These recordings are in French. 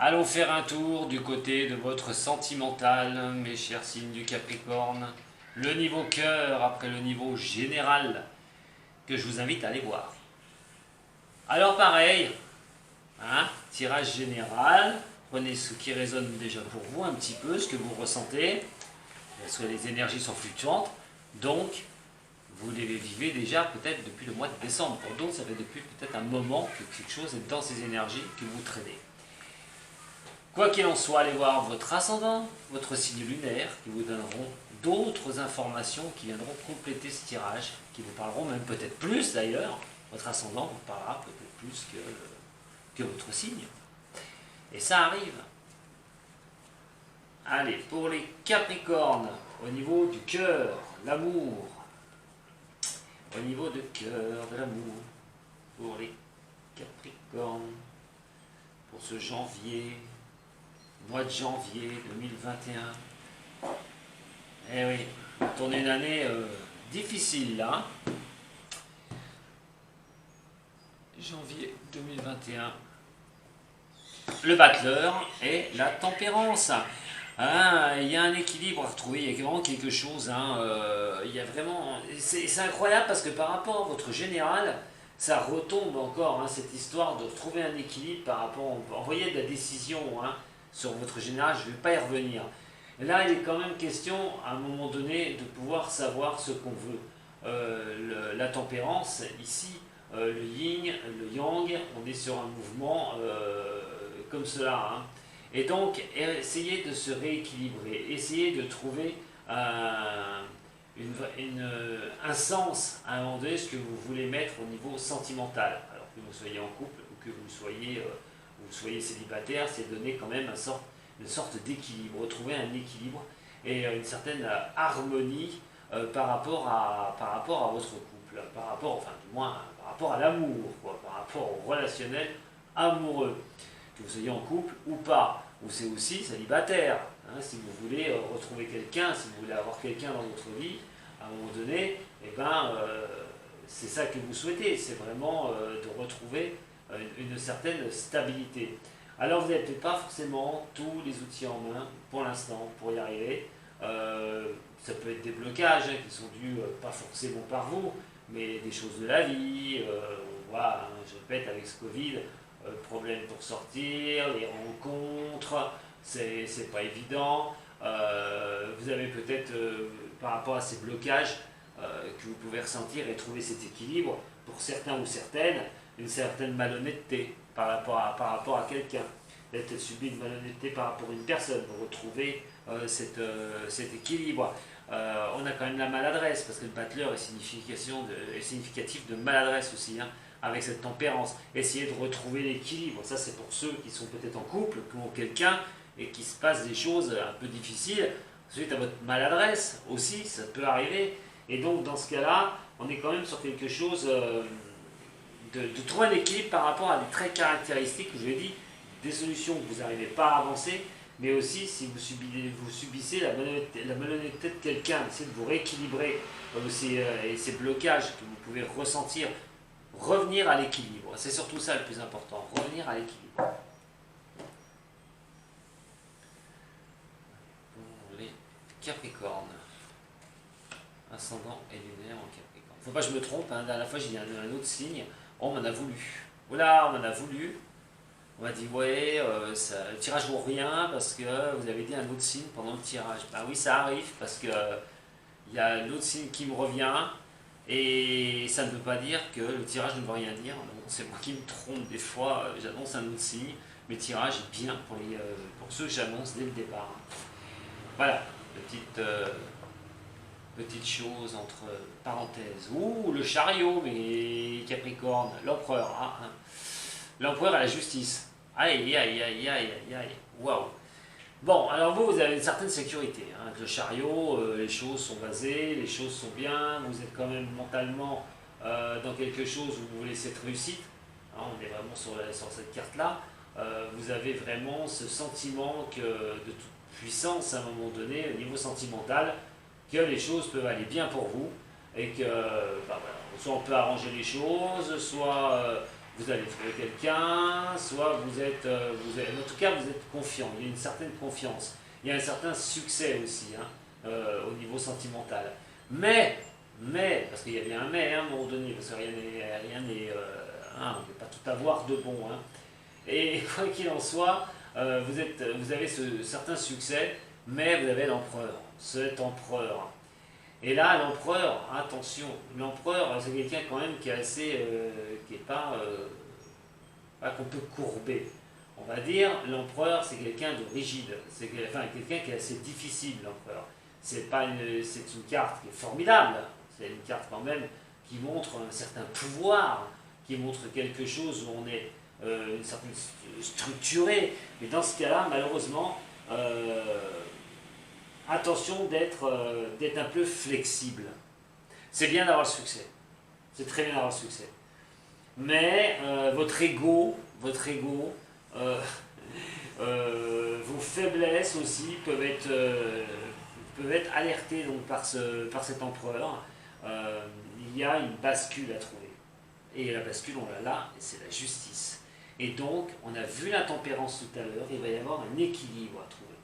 Allons faire un tour du côté de votre sentimental, mes chers signes du Capricorne. Le niveau cœur après le niveau général que je vous invite à aller voir. Alors pareil, tirage général, prenez ce qui résonne déjà pour vous un petit peu, ce que vous ressentez, parce que les énergies sont fluctuantes, donc vous les vivez déjà peut-être depuis le mois de décembre. Pour d'autres, ça fait depuis peut-être un moment que quelque chose est dans ces énergies que vous traînez. Quoi qu'il en soit, allez voir votre ascendant, votre signe lunaire, qui vous donneront d'autres informations qui viendront compléter ce tirage, qui vous parleront même peut-être plus d'ailleurs. Votre ascendant vous parlera peut-être plus que votre signe. Et ça arrive. Allez, pour les Capricornes, au niveau du cœur, l'amour. Au niveau du cœur, de l'amour, pour les Capricornes, pour ce janvier, mois de janvier 2021. Eh oui, on tourne une année difficile là. Janvier 2021. Le battleur et la tempérance. Il y a un équilibre à retrouver, il y a vraiment quelque chose. Il y a vraiment, c'est incroyable parce que par rapport à votre général, ça retombe encore, cette histoire de retrouver un équilibre par rapport. On voyait de la décision sur votre général, je ne vais pas y revenir. Là, il est quand même question, à un moment donné, de pouvoir savoir ce qu'on veut. La tempérance, ici, le yin, le yang, on est sur un mouvement comme cela. Et donc, essayez de se rééquilibrer, essayez de trouver un sens à un moment donné, ce que vous voulez mettre au niveau sentimental. Alors que vous soyez en couple ou que vous soyez célibataire, c'est donner quand même une sorte d'équilibre, retrouver un équilibre et une certaine harmonie par rapport à votre couple, par rapport à l'amour, par rapport au relationnel amoureux. Que vous soyez en couple ou pas, ou c'est aussi célibataire. Si vous voulez retrouver quelqu'un, si vous voulez avoir quelqu'un dans votre vie, à un moment donné, c'est ça que vous souhaitez, c'est vraiment de retrouver une certaine stabilité. Alors vous n'avez peut-être pas forcément tous les outils en main pour l'instant pour y arriver. Ça peut être des blocages qui sont dus pas forcément par vous, mais des choses de la vie. On voit, je répète, avec ce Covid, problème pour sortir, les rencontres, c'est pas évident. Vous avez peut-être, par rapport à ces blocages que vous pouvez ressentir et trouver cet équilibre, pour certains ou certaines, une certaine malhonnêteté par rapport à quelqu'un. Peut-être subi une malhonnêteté par rapport à une personne pour retrouver cet équilibre. On a quand même la maladresse, parce que le battleur est significatif de maladresse aussi, avec cette tempérance. Essayez de retrouver l'équilibre. Ça, c'est pour ceux qui sont peut-être en couple, qui ont quelqu'un et qui se passent des choses un peu difficiles. Suite à votre maladresse aussi, ça peut arriver. Et donc, dans ce cas-là, on est quand même sur quelque chose de trouver un équilibre par rapport à des traits caractéristiques, je vous ai dit, des solutions que vous n'arrivez pas à avancer, mais aussi si vous subissez la malhonnêteté de quelqu'un, essayez de vous rééquilibrer ces blocages que vous pouvez ressentir. Revenir à l'équilibre, c'est surtout ça le plus important, revenir à l'équilibre. Pour les Capricornes, ascendant et lunaire en Capricorne. Faut pas que je me trompe, la dernière fois j'ai dit un autre signe, on m'en a voulu. Voilà, on m'en a voulu. On m'a dit, ouais, le tirage vaut rien parce que vous avez dit un autre signe pendant le tirage. Ben oui, ça arrive parce que il y a l'autre signe qui me revient. Et ça ne veut pas dire que le tirage ne veut rien dire. C'est moi qui me trompe des fois. J'annonce un autre signe. Mais le tirage est bien pour ceux que j'annonce dès le départ. Voilà, petite chose entre parenthèses. Ouh, le chariot, mais Capricorne, l'empereur. L'empereur à la justice. Aïe, aïe, aïe, aïe, aïe, aïe. Waouh. Bon, alors vous avez une certaine sécurité. Avec le chariot, les choses sont basées, les choses sont bien, vous êtes quand même mentalement dans quelque chose où vous voulez cette réussite. On est vraiment sur cette carte-là. Vous avez vraiment ce sentiment de toute puissance à un moment donné, au niveau sentimental, que les choses peuvent aller bien pour vous et que soit on peut arranger les choses, soit vous allez trouver quelqu'un, soit en tout cas vous êtes confiant, il y a une certaine confiance, il y a un certain succès aussi au niveau sentimental. Mais, parce qu'il y a bien un mais à un moment donné, parce que on ne peut pas tout avoir de bon. Et quoi qu'il en soit, vous avez ce certain succès, mais vous avez l'empereur, cet empereur. Et là, l'empereur, attention, l'empereur, c'est quelqu'un quand même qui est assez, qui est pas qu'on peut courber. On va dire, l'empereur, c'est quelqu'un de rigide, quelqu'un qui est assez difficile, l'empereur. C'est une carte qui est formidable, c'est une carte quand même qui montre un certain pouvoir, qui montre quelque chose où on est une certaine structuré. Mais dans ce cas-là, malheureusement, attention d'être un peu flexible. C'est bien d'avoir le succès. C'est très bien d'avoir le succès. Mais votre ego, vos faiblesses aussi peuvent être alertées donc, par cet empereur. Il y a une bascule à trouver. Et la bascule, on l'a là, et c'est la justice. Et donc, on a vu la tempérance tout à l'heure, il va y avoir un équilibre à trouver.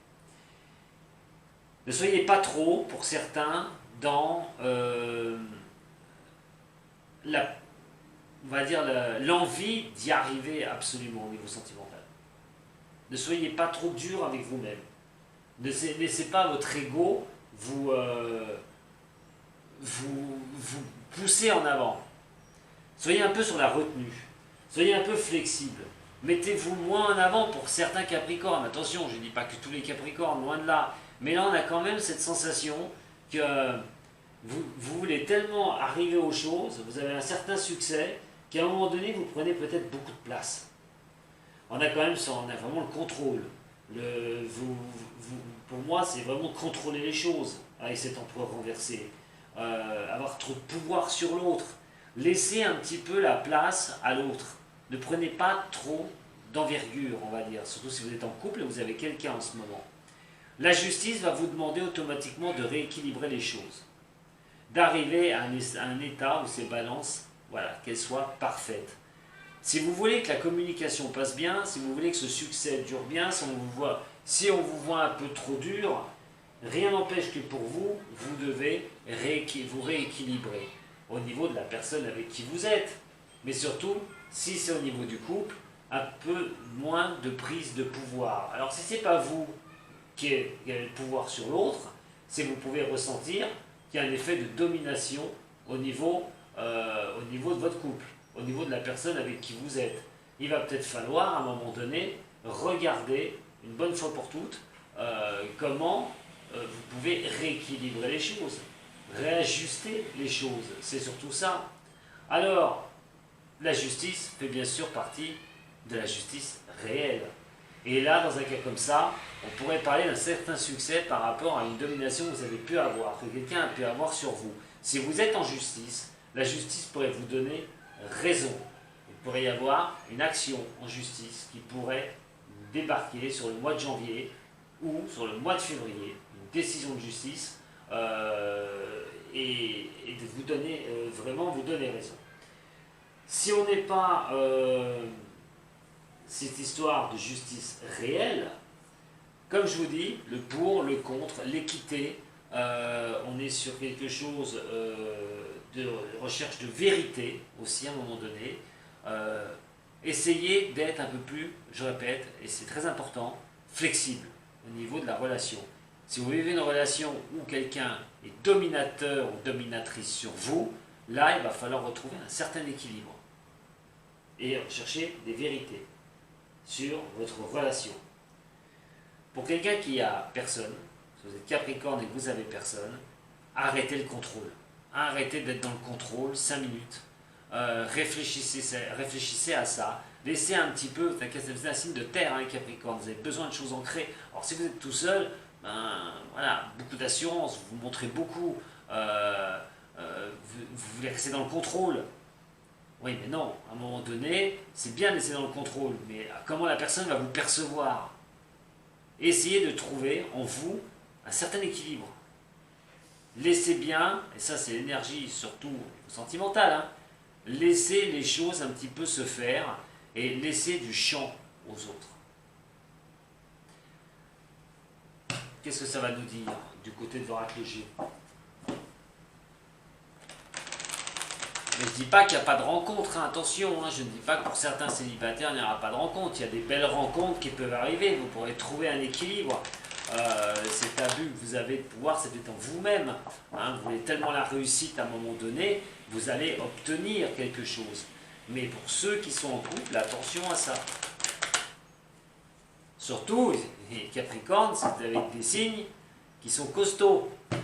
Ne soyez pas trop, pour certains, dans l'envie d'y arriver absolument au niveau sentimental. Ne soyez pas trop dur avec vous-même. Ne laissez pas votre ego vous pousser en avant. Soyez un peu sur la retenue. Soyez un peu flexible. Mettez-vous moins en avant pour certains Capricornes. Attention, je ne dis pas que tous les Capricornes, loin de là. Mais là, on a quand même cette sensation que vous voulez tellement arriver aux choses, vous avez un certain succès, qu'à un moment donné, vous prenez peut-être beaucoup de place. On a vraiment le contrôle. Pour moi, c'est vraiment contrôler les choses avec cet empereur renversé. Avoir trop de pouvoir sur l'autre. Laissez un petit peu la place à l'autre. Ne prenez pas trop d'envergure, on va dire. Surtout si vous êtes en couple et vous avez quelqu'un en ce moment. La justice va vous demander automatiquement de rééquilibrer les choses. D'arriver à un état où ces balances, voilà, qu'elles soient parfaites. Si vous voulez que la communication passe bien, si vous voulez que ce succès dure bien, si on vous voit un peu trop dur, rien n'empêche que pour vous, vous devez vous rééquilibrer au niveau de la personne avec qui vous êtes. Mais surtout, si c'est au niveau du couple, un peu moins de prise de pouvoir. Alors si ce n'est pas vous qui avez le pouvoir sur l'autre, c'est que vous pouvez ressentir qu'il y a un effet de domination au niveau de votre couple, au niveau de la personne avec qui vous êtes. Il va peut-être falloir, à un moment donné, regarder, une bonne fois pour toutes, comment vous pouvez rééquilibrer les choses, réajuster les choses. C'est surtout ça. Alors, la justice fait bien sûr partie de la justice réelle. Et là, dans un cas comme ça, on pourrait parler d'un certain succès par rapport à une domination que vous avez pu avoir, que quelqu'un a pu avoir sur vous. Si vous êtes en justice, la justice pourrait vous donner raison. Il pourrait y avoir une action en justice qui pourrait débarquer sur le mois de janvier ou sur le mois de février, une décision de justice, et de vous donner, vraiment vous donner raison. Si on n'est pas cette histoire de justice réelle, comme je vous dis, le pour, le contre, l'équité, on est sur quelque chose de recherche de vérité aussi à un moment donné. Essayez d'être un peu plus, je répète, et c'est très important, flexible au niveau de la relation. Si vous vivez une relation où quelqu'un est dominateur ou dominatrice sur vous, là il va falloir retrouver un certain équilibre et rechercher des vérités sur votre relation. Pour quelqu'un qui a personne, si vous êtes Capricorne et que vous avez personne, arrêtez le contrôle. Arrêtez d'être dans le contrôle 5 minutes. Réfléchissez à ça. Laissez un petit peu, c'est un signe de terre, hein, Capricorne, vous avez besoin de choses ancrées. Alors si vous êtes tout seul, voilà, beaucoup d'assurance, vous vous montrez beaucoup, vous voulez rester dans le contrôle. Oui, mais non, à un moment donné, c'est bien de laisser dans le contrôle, mais comment la personne va vous percevoir? Essayez de trouver en vous un certain équilibre. Laissez bien, et ça c'est l'énergie surtout sentimentale, hein, laissez les choses un petit peu se faire et laissez du champ aux autres. Qu'est-ce que ça va nous dire du côté de l'oracle G? Mais je ne dis pas qu'il n'y a pas de rencontre, hein, attention, hein, je ne dis pas que pour certains célibataires il n'y aura pas de rencontre, il y a des belles rencontres qui peuvent arriver, vous pourrez trouver un équilibre. Cet abus que vous avez de pouvoir, c'est en vous-même. Hein, vous voulez tellement la réussite à un moment donné, vous allez obtenir quelque chose. Mais pour ceux qui sont en couple, attention à ça. Surtout, les Capricornes, c'est avec des signes qui sont costauds. Ça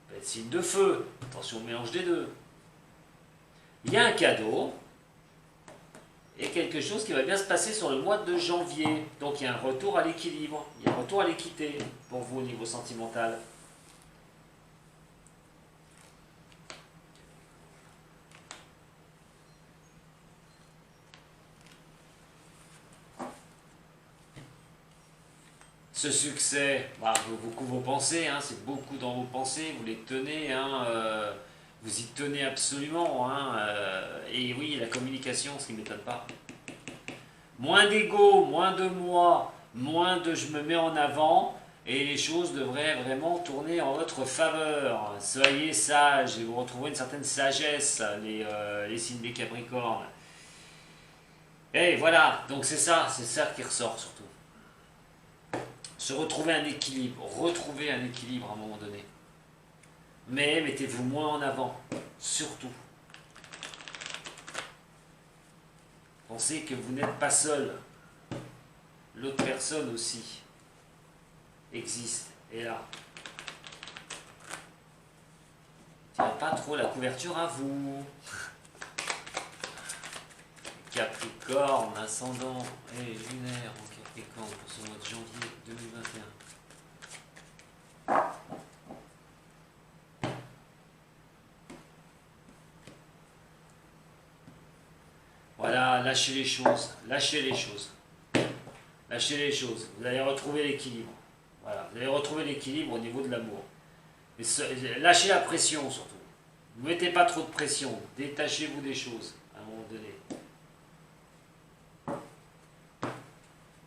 peut être signe de feu, attention au mélange des deux. Il y a un cadeau et quelque chose qui va bien se passer sur le mois de janvier. Donc il y a un retour à l'équilibre, il y a un retour à l'équité pour vous au niveau sentimental. Ce succès, bah, beaucoup vos pensées, hein, c'est beaucoup dans vos pensées, vous les tenez, hein, vous y tenez absolument. Hein, et oui, la communication, ce qui ne m'étonne pas. Moins d'ego, moins de moi, moins de je me mets en avant, et les choses devraient vraiment tourner en votre faveur. Soyez sages et vous retrouverez une certaine sagesse, les signes des Capricornes. Et voilà, donc c'est ça qui ressort surtout. Se retrouver un équilibre, retrouver un équilibre à un moment donné. Mais mettez-vous moins en avant, surtout. Pensez que vous n'êtes pas seul. L'autre personne aussi existe, est là. Tirez pas trop la couverture à vous. Capricorne, ascendant et lunaire en Capricorne pour ce mois de janvier 2021. Voilà, lâchez les choses, lâchez les choses. Lâchez les choses, vous allez retrouver l'équilibre. Voilà, vous allez retrouver l'équilibre au niveau de l'amour. Lâchez la pression surtout. Ne mettez pas trop de pression, détachez-vous des choses à un moment donné.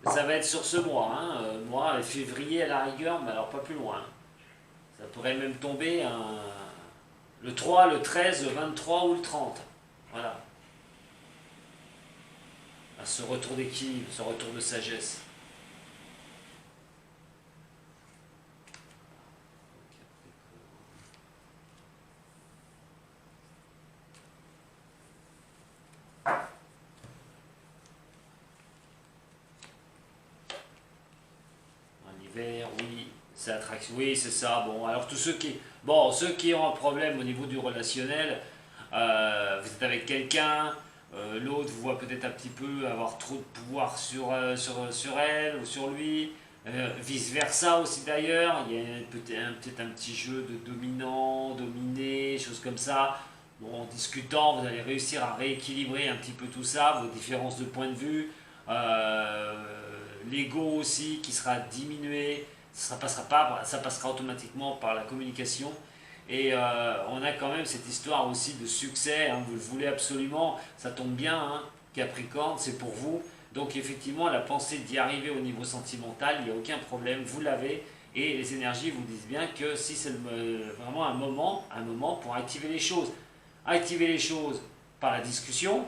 Ça va être sur ce mois, hein. Mois février à la rigueur, mais alors pas plus loin. Ça pourrait même tomber le 3, le 13, le 23 ou le 30. Voilà. Ce retour d'équilibre, ce retour de sagesse. Oui, c'est attraction. Oui, c'est ça. Bon, alors tous ceux qui ont un problème au niveau du relationnel, vous êtes avec quelqu'un, l'autre vous voit peut-être un petit peu avoir trop de pouvoir sur elle ou sur lui, vice versa aussi d'ailleurs. Il y a peut-être un petit jeu de dominant, dominé, choses comme ça. Bon, en discutant, vous allez réussir à rééquilibrer un petit peu tout ça, vos différences de point de vue. L'ego aussi qui sera diminué, ça passera automatiquement par la communication. Et on a quand même cette histoire aussi de succès, hein, vous le voulez absolument, ça tombe bien, hein, Capricorne, c'est pour vous. Donc effectivement, la pensée d'y arriver au niveau sentimental, il n'y a aucun problème, vous l'avez. Et les énergies vous disent bien que si c'est vraiment un moment pour activer les choses. Activer les choses par la discussion,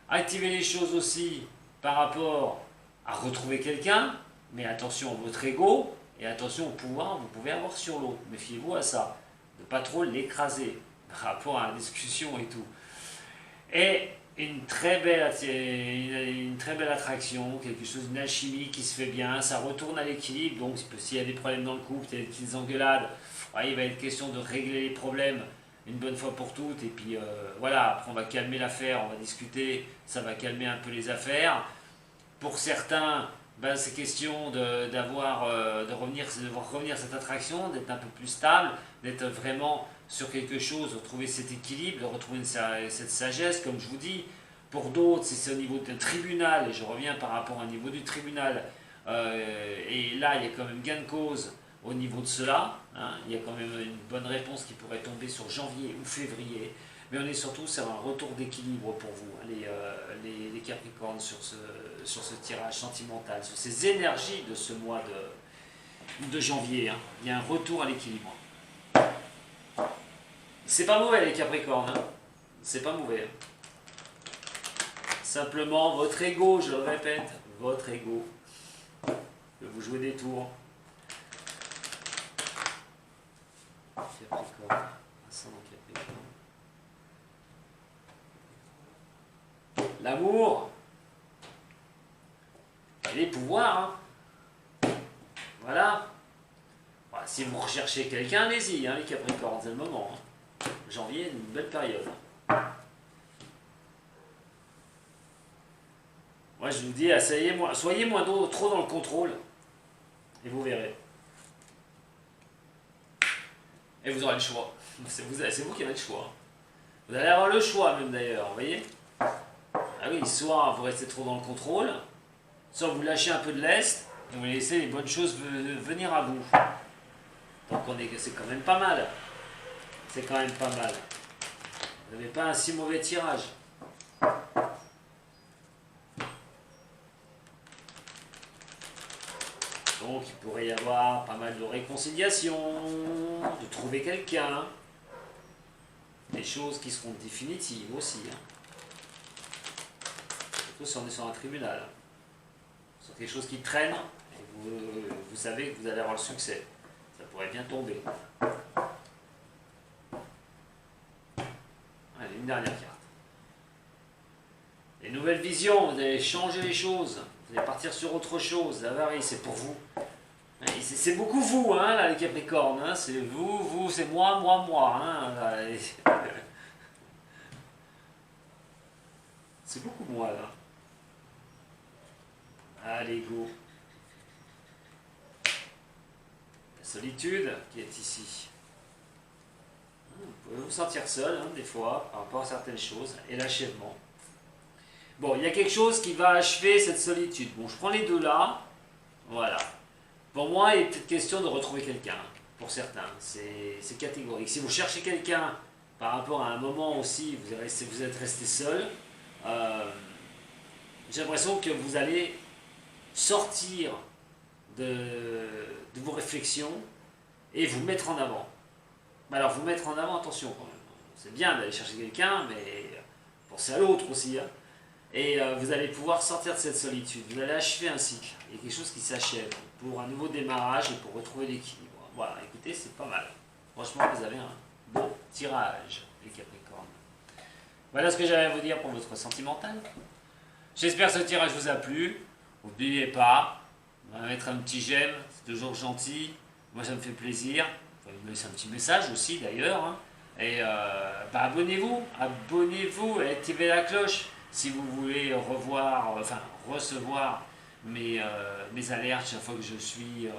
activer les choses aussi par rapport à retrouver quelqu'un, mais attention à votre ego et attention au pouvoir que vous pouvez avoir sur l'autre. Méfiez-vous à ça, de ne pas trop l'écraser par rapport à la discussion et tout. Et une très belle attraction, quelque chose d'une alchimie qui se fait bien, ça retourne à l'équilibre, donc s'il y a des problèmes dans le couple, il y a des petites engueulades, ouais, il va être question de régler les problèmes une bonne fois pour toutes, et puis voilà, après on va calmer l'affaire, on va discuter, ça va calmer un peu les affaires. Pour certains, ben, c'est question de voir revenir cette attraction, d'être un peu plus stable, d'être vraiment sur quelque chose, de retrouver cet équilibre, de retrouver cette sagesse, comme je vous dis. Pour d'autres, si c'est au niveau d'un tribunal, et je reviens par rapport au niveau du tribunal, et là, il y a quand même gain de cause au niveau de cela, hein, il y a quand même une bonne réponse qui pourrait tomber sur janvier ou février. mais on est surtout sur un retour d'équilibre pour vous, hein, les Capricornes, sur ce tirage sentimental, sur ces énergies de ce mois de janvier. Hein. Il y a un retour à l'équilibre. C'est pas mauvais les Capricornes, hein. C'est pas mauvais. Simplement, votre ego, je le répète, votre ego, que vous jouez des tours. Capricorne, ascendant Capricorne. L'amour, et les pouvoirs, hein. Voilà. Voilà. Si vous recherchez quelqu'un, allez-y, hein, les Capricornes, c'est le moment. Hein. Janvier, une belle période. Moi, je vous dis, soyez moins trop dans le contrôle, et vous verrez. Et vous aurez le choix. C'est vous qui avez le choix. Vous allez avoir le choix même d'ailleurs, vous voyez. Ah oui, soit vous restez trop dans le contrôle, soit vous lâchez un peu de lest, et vous laissez les bonnes choses venir à vous. Donc c'est quand même pas mal. C'est quand même pas mal. Vous n'avez pas un si mauvais tirage. Donc il pourrait y avoir pas mal de réconciliation, de trouver quelqu'un. Des choses qui seront définitives aussi. Hein. Surtout si on est sur un tribunal. Hein. Sur quelque chose qui traîne, et vous savez que vous allez avoir le succès. Ça pourrait bien tomber. Allez, une dernière carte. Les nouvelles visions, vous allez changer les choses. Vous allez partir sur autre chose. L'avarice, c'est pour vous. C'est beaucoup vous, hein, là, les Capricornes. Hein. C'est vous, c'est moi. Hein, là, c'est beaucoup moi, là. Allez, go. La solitude qui est ici. Vous pouvez vous sentir seul, hein, des fois, par rapport à certaines choses. Et l'achèvement. Bon, il y a quelque chose qui va achever cette solitude. Bon, je prends les deux là. Voilà. Pour moi, il est peut-être question de retrouver quelqu'un. Pour certains, c'est catégorique. Si vous cherchez quelqu'un par rapport à un moment aussi, vous êtes resté seul, j'ai l'impression que vous allez sortir de vos réflexions et vous mettre en avant. Alors, vous mettre en avant, attention quand même. C'est bien d'aller chercher quelqu'un, mais pensez à l'autre aussi. Hein. Et vous allez pouvoir sortir de cette solitude. Vous allez achever un cycle. Il y a quelque chose qui s'achève pour un nouveau démarrage et pour retrouver l'équilibre. Voilà, écoutez, c'est pas mal. Franchement, vous avez un bon tirage, les Capricornes. Voilà ce que j'avais à vous dire pour votre sentimental. J'espère que ce tirage vous a plu. N'oubliez pas, on va mettre un petit j'aime, c'est toujours gentil. Moi, ça me fait plaisir. Vous pouvez me laisser un petit message aussi d'ailleurs. Hein. Et abonnez-vous et activez la cloche. Si vous voulez recevoir mes alertes chaque fois que je suis,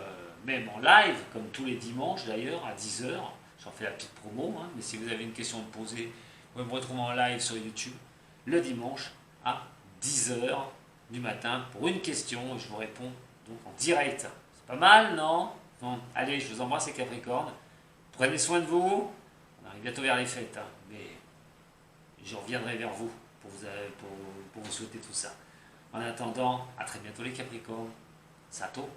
même en live, comme tous les dimanches d'ailleurs, à 10 h, j'en fais la petite promo, hein, mais si vous avez une question à me poser, vous pouvez me retrouver en live sur YouTube, le dimanche à 10 h du matin, pour une question, je vous réponds donc en direct. C'est pas mal, non? Bon, allez, je vous embrasse les Capricornes, prenez soin de vous, on arrive bientôt vers les fêtes, hein, mais je reviendrai vers vous. Pour vous souhaiter tout ça. En attendant, à très bientôt les Capricornes. Sato.